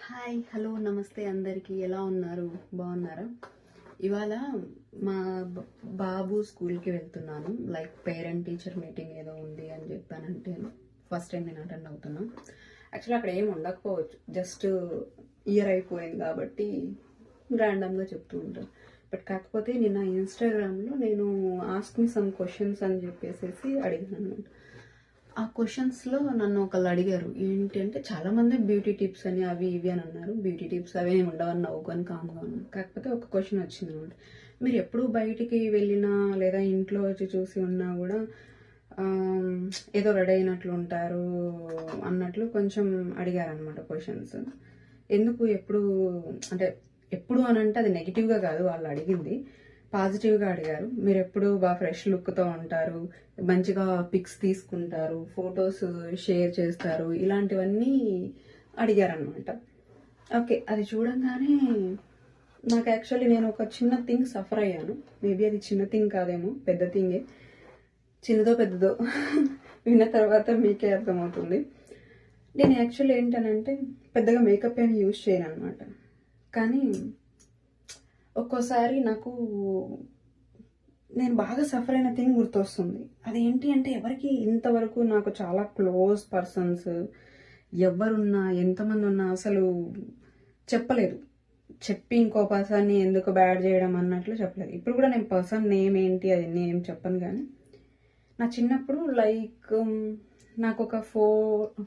Hi hello నమస్తే అందరికీ ఎలా ఉన్నారు బాగున్నారా? ఇవాళ మా బాబు స్కూల్కి వెళ్తున్నాను. లైక్ పేరెంట్ టీచర్ మీటింగ్ ఏదో ఉంది అని చెప్పానంటే ఫస్ట్ టైం నేను అటెండ్ అవుతున్నా. యాక్చువల్లీ అక్కడ ఏం ఉండకపోవచ్చు, జస్ట్ ఇయర్ అయిపోయింది కాబట్టి ర్యాండమ్గా చెప్తూ ఉంటాను. బట్ కాకపోతే నిన్న ఇన్స్టాగ్రామ్లో నేను ఆస్క్ మీ సమ్ క్వశ్చన్స్ అని చెప్పేసి అడిగాను అనమాట. ఆ క్వశ్చన్స్లో నన్ను ఒకళ్ళు అడిగారు ఏంటి అంటే, చాలామంది బ్యూటీ టిప్స్ అని అవి ఇవి అని అన్నారు. బ్యూటీ టిప్స్ అవి ఏమి ఉండవని నవ్వుకొని కామ్గా ఉన్నాను. కాకపోతే ఒక క్వశ్చన్ వచ్చింది అనమాట. మీరు ఎప్పుడు బయటికి వెళ్ళినా లేదా ఇంట్లో వచ్చి చూసి ఉన్నా కూడా ఏదో రెడీ అయినట్లు ఉంటారు అన్నట్లు కొంచెం అడిగారనమాట క్వశ్చన్స్. ఎందుకు ఎప్పుడు అంటే ఎప్పుడు అని అంటే అది నెగిటివ్గా కాదు వాళ్ళు అడిగింది, పాజిటివ్గా అడిగారు. మీరు ఎప్పుడు బాగా ఫ్రెష్ లుక్తో ఉంటారు, మంచిగా పిక్స్ తీసుకుంటారు, ఫొటోస్ షేర్ చేస్తారు, ఇలాంటివన్నీ అడిగారనమాట. ఓకే, అది చూడంగానే నాకు యాక్చువల్లీ నేను ఒక చిన్న థింగ్ సఫర్ అయ్యాను. మేబీ అది చిన్న థింగ్ కాదేమో, పెద్ద థింగే. చిన్నదో పెద్దదో విన్న తర్వాత మీకే అర్థమవుతుంది. నేను యాక్చువల్లీ ఏంటనంటే పెద్దగా మేకప్ ఏమి యూజ్ చేయను అనమాట. కానీ ఒక్కోసారి నాకు నేను బాగా సఫర్ అయిన థింగ్ గుర్తొస్తుంది. అదేంటి అంటే, ఎవరికి ఇంతవరకు నాకు చాలా క్లోజ్ పర్సన్స్ ఎవరున్నా ఎంతమంది ఉన్నా అసలు చెప్పలేదు. చెప్పి ఇంకో పర్సన్ని ఎందుకు బ్యాడ్ చేయడం అన్నట్లు చెప్పలేదు. ఇప్పుడు కూడా నేను పర్సన్ నేమ్ ఏంటి అది నేమ్ చెప్పను. కానీ నా చిన్నప్పుడు లైక్ నాకు ఒక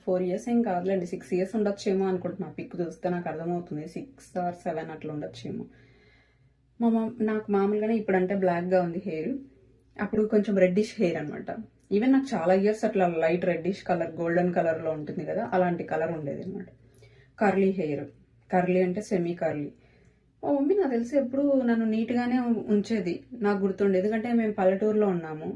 ఫోర్ ఇయర్స్ ఏం కాదులేండి, 6 years ఉండొచ్చేమో అనుకుంటున్నా. పిక్ చూస్తే నాకు అర్థమవుతుంది 6 or 7 అట్లా ఉండొచ్చేమో. నాకు మామూలుగానే ఇప్పుడంటే బ్లాక్గా ఉంది హెయిర్, అప్పుడు కొంచెం రెడ్డిష్ హెయిర్ అనమాట. ఈవెన్ నాకు చాలా ఇయర్స్ అట్లా లైట్ రెడ్డిష్ కలర్, గోల్డెన్ కలర్లో ఉంటుంది కదా, అలాంటి కలర్ ఉండేది అనమాట. కర్లీ హెయిర్, కర్లీ అంటే సెమీ కర్లీ. మా మమ్మీ నాకు తెలిసి ఎప్పుడు నన్ను నీట్గానే ఉంచేది, నాకు గుర్తుండేది. ఎందుకంటే మేము పల్లెటూరులో ఉన్నాము.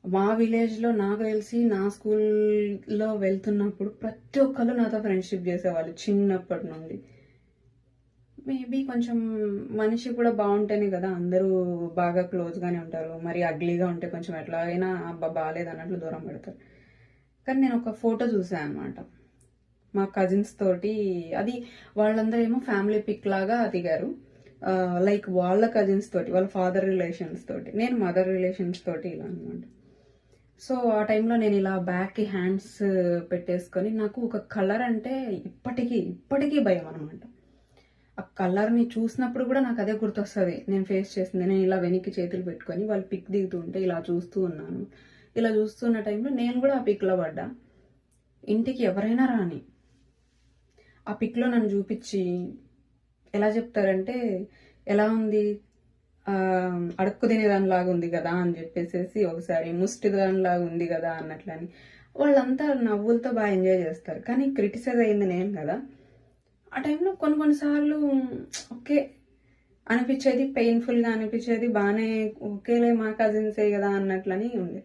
మా విలేజ్లో నాకు తెలిసి నా స్కూల్లో వెళ్తున్నప్పుడు ప్రతి ఒక్కరు నాతో ఫ్రెండ్షిప్ చేసేవాళ్ళు చిన్నప్పటి నుండి. మేబీ కొంచెం మనిషి కూడా బాగుంటేనే కదా అందరూ బాగా క్లోజ్గానే ఉంటారు. మరి అగ్లీగా ఉంటే కొంచెం ఎట్లా అయినా అబ్బా బాగాలేదు అన్నట్లు దూరం పెడతారు. కానీ నేను ఒక ఫోటో చూసాను అనమాట మా కజిన్స్ తోటి. అది వాళ్ళందరూ ఏమో ఫ్యామిలీ పిక్ లాగా దిగారు, లైక్ వాళ్ళ కజిన్స్ తోటి, వాళ్ళ ఫాదర్ రిలేషన్స్ తోటి, నేను మదర్ రిలేషన్స్ తోటి ఇలా అనమాట. సో ఆ టైంలో నేను ఇలా బ్యాక్కి హ్యాండ్స్ పెట్టేసుకొని, నాకు ఒక కలర్ అంటే ఇప్పటికీ భయం అనమాట. ఆ కలర్ని చూసినప్పుడు కూడా నాకు అదే గుర్తొస్తుంది నేను ఫేస్ చేసింది. నేను ఇలా వెనక్కి చేతులు పెట్టుకొని వాళ్ళు పిక్ దిగుతుంటే ఇలా చూస్తూ ఉన్నాను. ఇలా చూస్తున్న టైంలో నేను కూడా ఆ పిక్లో పడ్డా. ఇంటికి ఎవరైనా రాని ఆ పిక్లో నన్ను చూపించి ఎలా చెప్తారంటే, ఎలా ఉంది, అడుక్కు తినేదానిలాగా ఉంది కదా అని చెప్పేసి, ఒకసారి ముష్టిదానిలాగా ఉంది కదా అన్నట్లని వాళ్ళంతా నవ్వులతో బాగా ఎంజాయ్ చేస్తారు. కానీ క్రిటిసైజ్ అయింది నేను కదా. ఆ టైంలో కొన్నిసార్లు ఓకే అనిపించేది, పెయిన్ఫుల్గా అనిపించేది, బాగానే ఓకేలే మా కజిన్సే కదా అన్నట్లని ఉంది.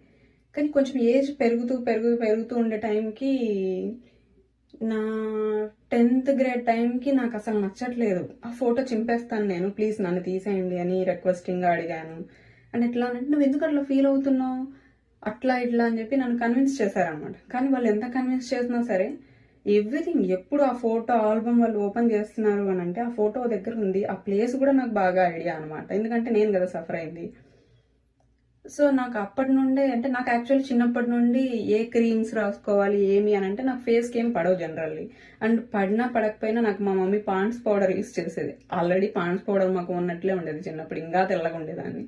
కానీ కొంచెం ఏజ్ పెరుగుతూ ఉండే టైంకి, నా 10th grade టైంకి నాకు అసలు నచ్చట్లేదు. ఆ ఫోటో చింపేస్తాను నేను, ప్లీజ్ నన్ను తీసేయండి అని రిక్వెస్టింగ్గా అడిగాను. అండ్ ఎట్లా అంటే, నువ్వు ఎందుకు అట్లా ఫీల్ అవుతున్నావు, అట్లా ఇట్లా అని చెప్పి నన్ను కన్విన్స్ చేశారనమాట. కానీ వాళ్ళు ఎంత కన్విన్స్ చేసినా సరే ఎవ్రీథింగ్, ఎప్పుడు ఆ ఫోటో ఆల్బమ్ వాళ్ళు ఓపెన్ చేస్తున్నారు అని అంటే ఆ ఫోటో దగ్గర ఉంది. ఆ ప్లేస్ కూడా నాకు బాగా ఐడియా అనమాట, ఎందుకంటే నేను కదా సఫర్ అయింది. సో నాకు అప్పటి నుండే అంటే, నాకు యాక్చువల్లీ చిన్నప్పటి నుండి ఏ క్రీమ్స్ రాసుకోవాలి ఏమి అని అంటే నాకు ఫేస్కి ఏం పడవు జనరల్లీ. అండ్ పడినా పడకపోయినా నాకు మా మమ్మీ పాండ్స్ పౌడర్ యూస్ చేసేది. ఆల్రెడీ పాండ్స్ పౌడర్ మాకు ఉన్నట్లే ఉండేది చిన్నప్పుడు, ఇంకా తెల్లగా ఉండేదాన్ని.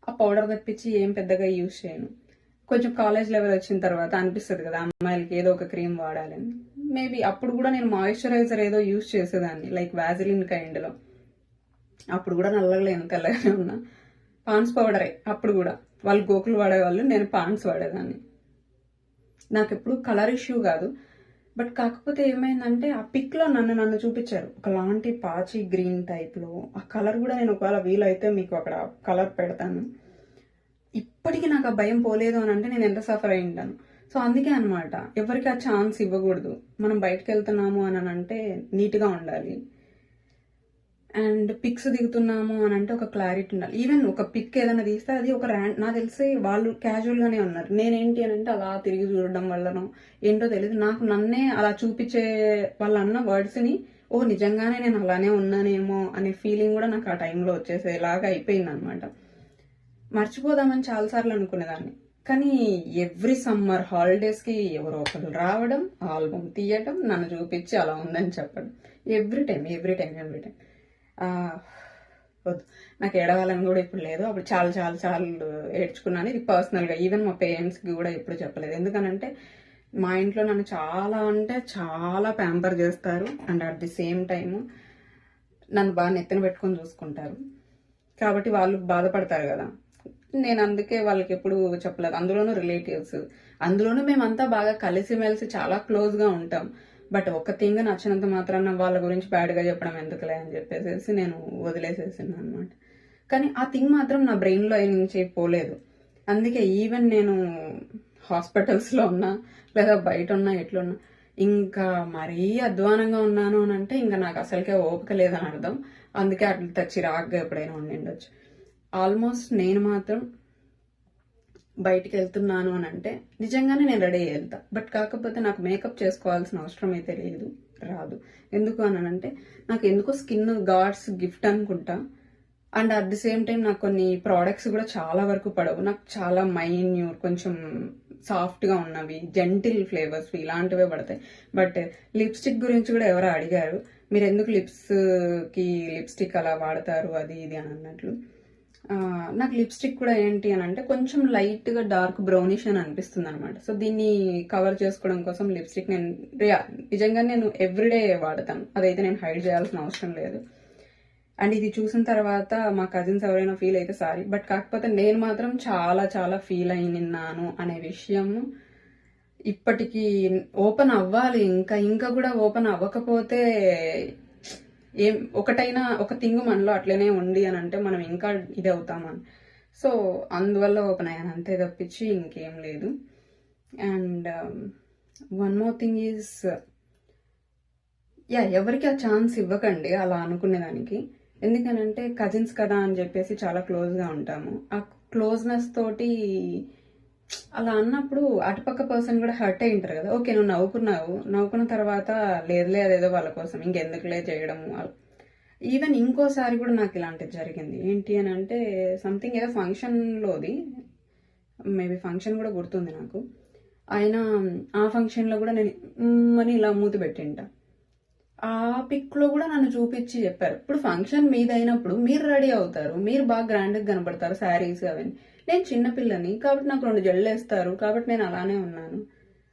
ఆ పౌడర్ తప్పించి ఏం పెద్దగా యూస్ చేయను. కొంచెం కాలేజ్ లెవెల్ వచ్చిన తర్వాత అనిపిస్తుంది కదా అమ్మాయిలకి ఏదో ఒక క్రీమ్ వాడాలని. మేబీ అప్పుడు కూడా నేను మాయిశ్చరైజర్ ఏదో యూస్ చేసేదాన్ని, లైక్ వ్యాజిలిన్ కైండ్లో. అప్పుడు కూడా నల్లగా లేను, తెల్లగానే ఉన్నా. పాండ్స్ పౌడరే అప్పుడు కూడా. వాళ్ళు గోకులు వాడేవాళ్ళు, నేను పాండ్స్ వాడేదాన్ని. నాకు ఎప్పుడు కలర్ ఇష్యూ కాదు. బట్ కాకపోతే ఏమైందంటే, ఆ పిక్లో నన్ను చూపించారు ఒకలాంటి పాచి గ్రీన్ టైప్లో. ఆ కలర్ కూడా నేను ఒకవేళ వీలైతే మీకు అక్కడ కలర్ పెడతాను. ఇప్పటికీ నాకు ఆ భయం పోలేదు అని అంటే నేను ఎంత సఫర్ అయి ఉంటాను. సో అందుకే అనమాట, ఎవరికి ఆ ఛాన్స్ ఇవ్వకూడదు. మనం బయటకు వెళ్తున్నాము అని అంటే నీట్గా ఉండాలి. అండ్ పిక్స్ దిగుతున్నాము అని అంటే ఒక క్లారిటీ ఉండాలి. ఈవెన్ ఒక పిక్ ఏదైనా తీస్తే అది ఒక నాకు తెలిసి వాళ్ళు క్యాజువల్ గానే ఉన్నారు. నేనేంటి అని అంటే అలా తిరిగి చూడడం వల్లనో ఏంటో తెలియదు, నాకు నన్నే అలా చూపించే వాళ్ళు అన్న వర్డ్స్ ని ఓ నిజంగానే నేను అలానే ఉన్నానేమో అనే ఫీలింగ్ కూడా నాకు ఆ టైంలో వచ్చేసేలాగా అయిపోయింది అనమాట. మర్చిపోదామని చాలాసార్లు అనుకునేదాన్ని, కానీ ఎవ్రీ సమ్మర్ హాలిడేస్ కి ఎవరో ఒకరు రావడం, ఆల్బమ్ తీయటం, నన్ను చూపించి అలా ఉందని చెప్పడం, ఎవ్రీ టైం వద్దు. నాకు ఏడవాలని కూడా ఇప్పుడు లేదు. అప్పుడు చాలా చాలా చాలా ఏడ్చుకున్నాను. ఇది పర్సనల్గా ఈవెన్ మా పేరెంట్స్కి కూడా ఎప్పుడు చెప్పలేదు. ఎందుకనంటే మా ఇంట్లో నన్ను చాలా అంటే చాలా ప్యాంపర్ చేస్తారు and at the same time నన్ను బాగా నెత్తిన పెట్టుకొని చూసుకుంటారు. కాబట్టి వాళ్ళు బాధపడతారు కదా. నేను అందుకే వాళ్ళకి ఎప్పుడు చెప్పలేదు. అందులోనూ రిలేటివ్స్, అందులోనూ మేమంతా బాగా కలిసిమెలిసి చాలా క్లోజ్గా ఉంటాం. బట్ ఒక థింగ్ నచ్చినంత మాత్రాన వాళ్ళ గురించి బ్యాడ్గా చెప్పడం ఎందుకులే అని చెప్పేసి నేను వదిలేసేసాను అనమాట. కానీ ఆ థింగ్ మాత్రం నా బ్రెయిన్లో నుంచి పోలేదు. అందుకే ఈవెన్ నేను హాస్పిటల్స్లో ఉన్నా లేదా బయట ఉన్నా ఎట్లున్నా ఇంకా మరీ అధ్వానంగా ఉన్నాను అని అంటే ఇంకా నాకు అసలుకే ఓపిక లేదని అర్థం. అందుకే అట్లా చిరాగ్గా ఎప్పుడైనా ఉండిండొచ్చు. ఆల్మోస్ట్ నేను మాత్రం బయటికి వెళ్తున్నాను అని అంటే నిజంగానే నేను రెడీ అయ్యి వెళ్తా. బట్ కాకపోతే నాకు మేకప్ చేసుకోవాల్సిన అవసరం అయితే లేదు, రాదు. ఎందుకు అని అంటే నాకు ఎందుకో స్కిన్ గాడ్స్ గిఫ్ట్ అనుకుంటా. And at the same time నాకు కొన్ని ప్రోడక్ట్స్ కూడా చాలా వరకు పడవు. నాకు చాలా మైన్యూట్, కొంచెం సాఫ్ట్గా ఉన్నవి, జెంటిల్ ఫ్లేవర్స్ ఇలాంటివే పడతాయి. బట్ లిప్స్టిక్ గురించి కూడా ఎవరో అడిగారు, మీరు ఎందుకు లిప్స్కి లిప్స్టిక్ అలా వాడతారు అది ఇది అని అన్నట్లు. నాకు లిప్స్టిక్ కూడా ఏంటి అని అంటే కొంచెం లైట్గా డార్క్ బ్రౌనిష్ అని అనిపిస్తుంది అనమాట. సో దీన్ని కవర్ చేసుకోవడం కోసం లిప్స్టిక్ నేను నిజంగా నేను ఎవ్రీడే వాడతాను. అదైతే నేను హైడ్ చేయాల్సిన అవసరం లేదు. అండ్ ఇది చూసిన తర్వాత మా కజిన్స్ ఎవరైనా ఫీల్ అయితే సారీ, బట్ కాకపోతే నేను మాత్రం చాలా చాలా ఫీల్ అయినాను అనే విషయం ఇప్పటికీ ఓపెన్ అవ్వాలి. ఇంకా కూడా ఓపెన్ అవ్వకపోతే ఏం ఒకటైనా ఒక థింగ్ మనలో అట్లనే ఉంది అని అంటే మనం ఇంకా ఇది అవుతామని. సో అందువల్ల ఓపెన్ అయ్యాను అంతే తప్పించి ఇంకేం లేదు. And one more thing is ఎవరికి ఆ ఛాన్స్ ఇవ్వకండి అలా అనుకునేదానికి. ఎందుకనంటే కజిన్స్ కదా అని చెప్పేసి చాలా క్లోజ్గా ఉంటాము. ఆ క్లోజ్నెస్ తోటి అలా అన్నప్పుడు అటుపక్క పర్సన్ కూడా హర్ట్ అయి ఉంటారు కదా. ఓకే నువ్వు నవ్వుకున్న తర్వాత లేదులే అదేదో వాళ్ళ కోసం ఇంకెందుకులే చేయడము. ఈవెన్ ఇంకోసారి కూడా నాకు ఇలాంటిది జరిగింది. ఏంటి అని అంటే సంథింగ్ ఏదో ఫంక్షన్లోది, మేబీ ఫంక్షన్ కూడా గుర్తుంది నాకు. ఆయన ఆ ఫంక్షన్లో కూడా నేను అని ఇలా మూతి పెట్టింట. ఆ పిక్లో కూడా నన్ను చూపించి చెప్పారు, ఇప్పుడు ఫంక్షన్ మీద అయినప్పుడు మీరు రెడీ అవుతారు, మీరు బాగా గ్రాండ్గా కనపడతారు, శారీస్ అవన్నీ. నేను చిన్నపిల్లని కాబట్టి నాకు 2 జళ్ళు వేస్తారు కాబట్టి నేను అలానే ఉన్నాను.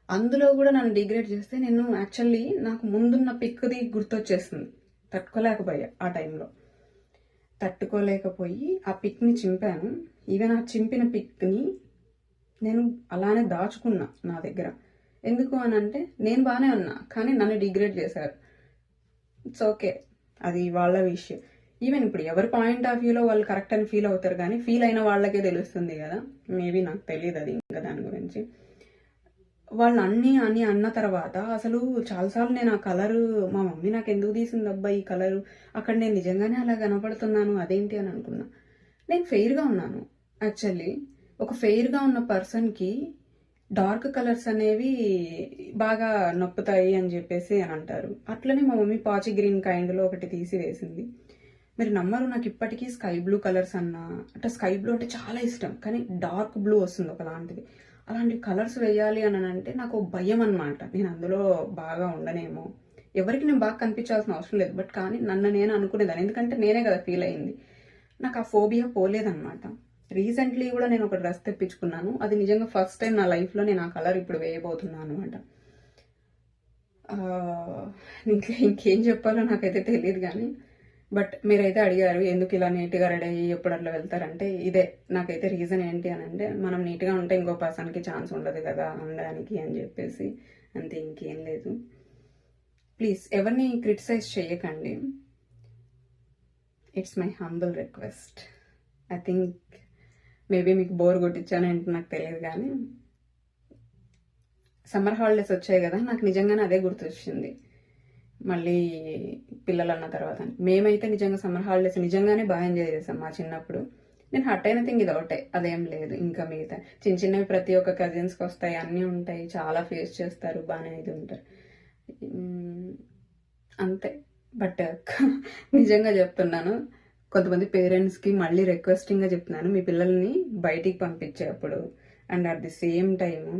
అందులో కూడా నన్ను డిగ్రేడ్ చేస్తే నేను యాక్చువల్లీ నాకు ముందున్న పిక్ది గుర్తొచ్చేస్తుంది. తట్టుకోలేకపోయా ఆ టైంలో. తట్టుకోలేకపోయి ఆ పిక్ని చింపాను. ఈవెన్ ఆ చింపిన పిక్ని నేను అలానే దాచుకున్నా నా దగ్గర. ఎందుకు అని అంటే నేను బాగానే ఉన్నా కానీ నన్ను డిగ్రేడ్ చేశారు. ఇట్స్ ఓకే, అది వాళ్ళ విషయం. ఈవెన్ ఇప్పుడు ఎవరి పాయింట్ ఆఫ్ వ్యూలో వాళ్ళు కరెక్ట్ అని ఫీల్ అవుతారు, కానీ ఫీల్ అయిన వాళ్ళకే తెలుస్తుంది కదా. మేబీ నాకు తెలియదు అది ఇంకా దాని గురించి. వాళ్ళు అన్నీ అన్న తర్వాత అసలు చాలాసార్లు నేను ఆ కలరు మా మమ్మీ నాకు ఎందుకు తీసింది అబ్బా ఈ కలరు, అక్కడ నేను నిజంగానే అలా కనపడుతున్నాను అదేంటి అని అనుకున్నా. నేను ఫెయిర్గా ఉన్నాను యాక్చువల్లీ. ఒక ఫెయిర్గా ఉన్న పర్సన్కి డార్క్ కలర్స్ అనేవి బాగా నొప్పుతాయి అని చెప్పేసి అని అంటారు. అట్లనే మా మమ్మీ పాచి గ్రీన్ కైండ్లో ఒకటి తీసి వేసింది. మీరు నమ్మరు, నాకు ఇప్పటికీ స్కై బ్లూ కలర్స్ అన్నా అంటే స్కై బ్లూ అంటే చాలా ఇష్టం, కానీ డార్క్ బ్లూ వస్తుంది ఒకలాంటిది. అలాంటి కలర్స్ వేయాలి అని అంటే నాకు భయం అనమాట. నేను అందులో బాగా ఉండనేమో, ఎవరికి నేను బాగా కనిపించాల్సిన అవసరం లేదు, బట్ కానీ నన్ను నేను అనుకునేదాన్ని, ఎందుకంటే నేనే కదా ఫీల్ అయింది. నాకు ఆ ఫోబియా పోలేదన్నమాట. రీసెంట్లీ కూడా నేను ఒక డ్రెస్ తెప్పించుకున్నాను. అది నిజంగా ఫస్ట్ టైం నా లైఫ్లో నేను ఆ కలర్ ఇప్పుడు వేయబోతున్నాను అనమాట. ఇంకేం చెప్పాలో నాకైతే తెలియదు కానీ, బట్ మీరైతే అడిగారు ఎందుకు ఇలా నీట్గా రెడీ అయ్యి ఎప్పుడు అట్లా వెళ్తారంటే ఇదే నాకైతే రీజన్. ఏంటి అని అంటే మనం నీట్గా ఉంటే ఇంకో పర్సన్కి ఛాన్స్ ఉండదు కదా ఉండడానికి అని చెప్పేసి, అంతే, ఇంకేం లేదు. ప్లీజ్ ఎవరిని క్రిటిసైజ్ చేయకండి. It's my humble request. I think maybe మీకు బోర్ కొట్టించానంటే నాకు తెలియదు కానీ, సమ్మర్ హాలిడేస్ వచ్చాయి కదా, నాకు నిజంగానే అదే గుర్తొచ్చింది. మళ్ళీ పిల్లలు అన్న తర్వాత మేమైతే నిజంగా సమ్మర్ హాలిడేస్ నిజంగానే బాగా ఎంజాయ్ చేసాం మా చిన్నప్పుడు. నేను హట్ అయిన థింగ్ ఇది ఒకటే, అదేం లేదు. ఇంకా మిగతా చిన్న చిన్నవి ప్రతి ఒక్క కజిన్స్కి వస్తాయి, అన్నీ ఉంటాయి, చాలా ఫేస్ చేస్తారు, బాగానే ఇది ఉంటారు, అంతే. బట్ నిజంగా చెప్తున్నాను, కొంతమంది పేరెంట్స్కి మళ్ళీ రిక్వెస్టింగ్గా చెప్తున్నాను, మీ పిల్లల్ని బయటికి పంపించేటప్పుడు and at the same time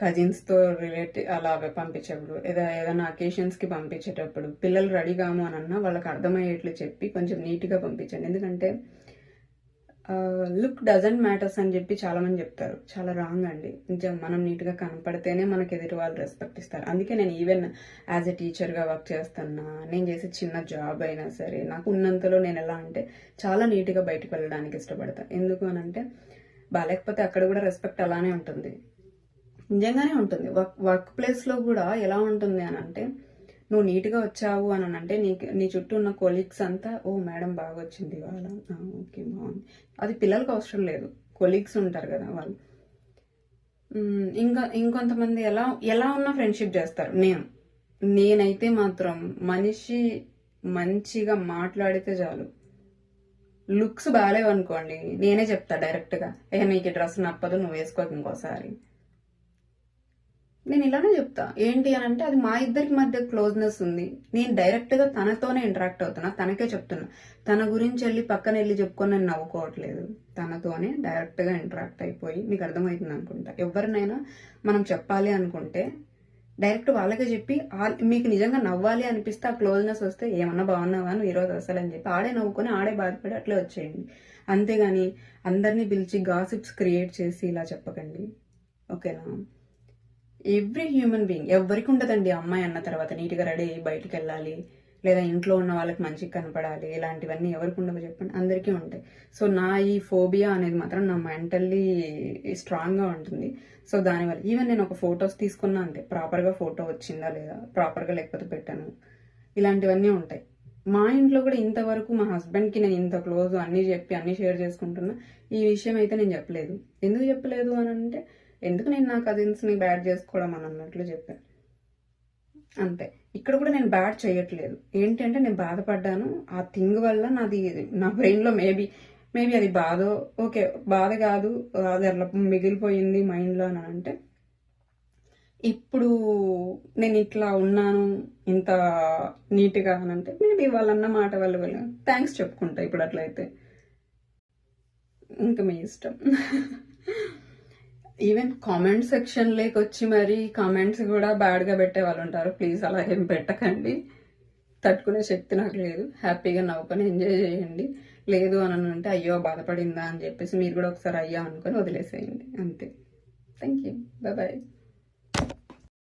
కజిన్స్తో రిలేటివ్ అలా పంపించేటప్పుడు ఏదైనా అకేషన్స్కి పంపించేటప్పుడు పిల్లలు రెడీ కాము అని అన్నా వాళ్ళకి అర్థమయ్యేట్లు చెప్పి కొంచెం నీట్గా పంపించండి. ఎందుకంటే లుక్ డజంట్ మ్యాటర్స్ అని చెప్పి చాలామంది చెప్తారు, చాలా రాంగ్ అండి. నిజం, మనం నీట్గా కనపడితేనే మనకి ఎదురు వాళ్ళు రెస్పెక్ట్ ఇస్తారు. అందుకే నేను ఈవెన్ యాజ్ ఎ టీచర్గా వర్క్ చేస్తున్నా, నేను చేసే చిన్న జాబ్ అయినా సరే నాకు ఉన్నంతలో నేను ఎలా అంటే చాలా నీట్గా బయటకు వెళ్ళడానికి ఇష్టపడతాను. ఎందుకు అని అంటే బాగాలేకపోతే అక్కడ కూడా రెస్పెక్ట్ అలానే ఉంటుంది, నిజంగానే ఉంటుంది. వర్క్ ప్లేస్లో కూడా ఎలా ఉంటుంది అని అంటే నువ్వు నీట్గా వచ్చావు అని అంటే నీ చుట్టూ ఉన్న కొలీగ్స్ అంతా ఓ మేడం బాగా వచ్చింది ఇవాళ, ఓకే బాగుంది. అది పిల్లలకు అవసరం లేదు, కొలీగ్స్ ఉంటారు కదా వాళ్ళు. ఇంకొంతమంది ఎలా ఉన్నా ఫ్రెండ్షిప్ చేస్తారు. నేనైతే మాత్రం మనిషి మంచిగా మాట్లాడితే చాలు. లుక్స్ బాగాలేవు అనుకోండి, నేనే చెప్తా డైరెక్ట్గా, నీకు డ్రెస్ నప్పదు, నువ్వు వేసుకోక ఇంకోసారి. నేను ఇలానే చెప్తా. ఏంటి అని అంటే అది మా ఇద్దరికి మధ్య క్లోజ్నెస్ ఉంది, నేను డైరెక్ట్గా తనతోనే ఇంటరాక్ట్ అవుతున్నా, తనకే చెప్తున్నా. తన గురించి వెళ్ళి పక్కన వెళ్ళి చెప్పుకొని నేను నవ్వుకోవట్లేదు, తనతోనే డైరెక్ట్గా ఇంటరాక్ట్ అయిపోయి. మీకు అర్థమవుతుంది అనుకుంటా. ఎవరినైనా మనం చెప్పాలి అనుకుంటే డైరెక్ట్ వాళ్ళకే చెప్పి మీకు నిజంగా నవ్వాలి అనిపిస్తే ఆ క్లోజ్నెస్ వస్తే ఏమన్నా బాగున్నావా నువ్వు ఈరోజు అసలు అని చెప్పి ఆడే నవ్వుకొని ఆడే బాధపడి అట్లే వచ్చేయండి. అంతేగాని అందరినీ పిలిచి గాసిప్స్ క్రియేట్ చేసి ఇలా చెప్పకండి, ఓకేనా? ఎవ్రీ హ్యూమన్ బీయింగ్, ఎవరికి ఉండదండి అమ్మాయి అన్న తర్వాత నీట్గా రెడీ అయ్యి బయటకు వెళ్ళాలి, లేదా ఇంట్లో ఉన్న వాళ్ళకి మంచిగా కనపడాలి, ఇలాంటివన్నీ ఎవరికి ఉండవు చెప్పండి? అందరికీ ఉంటాయి. సో నా ఈ ఫోబియా అనేది మాత్రం నా మెంటల్లీ స్ట్రాంగ్గా ఉంటుంది. సో దానివల్ల ఈవెన్ నేను ఒక ఫొటోస్ తీసుకున్నా అంతే, ప్రాపర్గా ఫోటో వచ్చిందా లేదా, ప్రాపర్గా లేకపోతే పెట్టాను, ఇలాంటివన్నీ ఉంటాయి. మా ఇంట్లో కూడా ఇంతవరకు మా హస్బెండ్కి నేను ఇంత క్లోజ్ అన్నీ చెప్పి అన్నీ షేర్ చేసుకుంటున్నా, ఈ విషయం అయితే నేను చెప్పలేదు. ఎందుకు చెప్పలేదు అని అంటే ఎందుకు నేను నా కజిన్స్ని బ్యాడ్ చేసుకోవడం అని అన్నట్లు చెప్పాను, అంతే. ఇక్కడ కూడా నేను బ్యాడ్ చేయట్లేదు. ఏంటంటే నేను బాధపడ్డాను, ఆ థింగ్ వల్ల నా బ్రెయిన్లో మేబీ అది బాధో, ఓకే బాధ కాదు, అది అట్లా మిగిలిపోయింది మైండ్లో అని అంటే ఇప్పుడు నేను ఇట్లా ఉన్నాను ఇంత నీట్గా అని అంటే మేబీ వాళ్ళన్న మాట వల్ల థ్యాంక్స్ చెప్పుకుంటా ఇప్పుడు. అట్లయితే ఇంకా మీ ఇష్టం. ఈవెన్ కామెంట్ సెక్షన్ లేకి వచ్చి మరి కామెంట్స్ కూడా బ్యాడ్గా పెట్టే వాళ్ళు ఉంటారు. ప్లీజ్ అలా ఏం పెట్టకండి, తట్టుకునే శక్తి నాకు లేదు. హ్యాపీగా నవ్వుకొని ఎంజాయ్ చేయండి. లేదు అని అంటే అయ్యో బాధపడిందా అని చెప్పేసి మీరు కూడా ఒకసారి అయ్యా అనుకొని వదిలేసేయండి, అంతే. Thank you, bye.